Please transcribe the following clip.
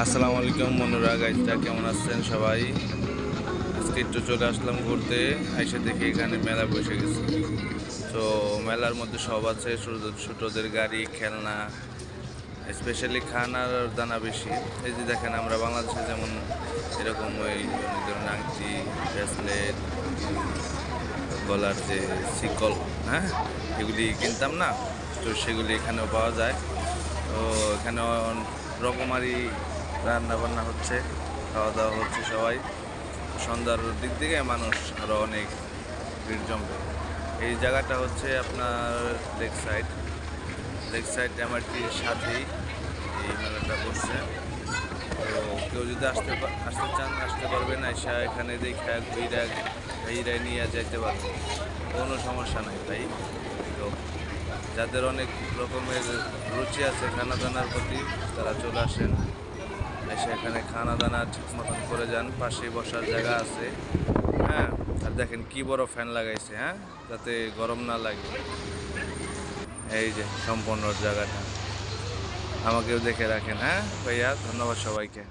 আসসালামু আলাইকুম বন্ধুরা, গাইজটা কেমন আছেন সবাই? আজকে একটু চলে আসলাম ঘুরতে, এসে দেখি এখানে মেলা বসে গেছে। তো মেলার মধ্যে সব আছে, ছোটদের গাড়ি, খেলনা, স্পেশালি খানার দানা বেশি। এই যে দেখেন, আমরা বাংলাদেশে যেমন এরকম ওই অনেক ধরনের আংটি, ব্রেসলেট, গলার যে শিকল, হ্যাঁ, এগুলি কিনতাম না, তো সেগুলি এখানেও পাওয়া যায়। তো এখানে রকমারি রান্না বান্না হচ্ছে, খাওয়া দাওয়া হচ্ছে সবাই। সন্ধ্যার দিক থেকে মানুষ আরও অনেক ভিড় জমবে। এই জায়গাটা হচ্ছে আপনার লেক সাইড এমআরটির সাথেই এই মেলাটা বসছে। তো কেউ যদি আসতে চান আসতে পারবেন, আইসা এখানে দেখা ঘুরে নিয়ে যাইতে পারবে, কোনো সমস্যা নাই ভাই। তো যাদের অনেক রকমের রুচি আছে খানা দানার প্রতি, তারা চলে আসেন, এসে এখানে খানা দানা ঠিক মতন করে যান। পাশেই বসার জায়গা আছে, হ্যাঁ। আর দেখেন কি বড় ফ্যান লাগাইছে, হ্যাঁ, যাতে গরম না লাগে। এই যে সম্পূর্ণ জায়গাটা, আমাকেও দেখে রাখেন, হ্যাঁ ভাইয়া। ধন্যবাদ সবাইকে।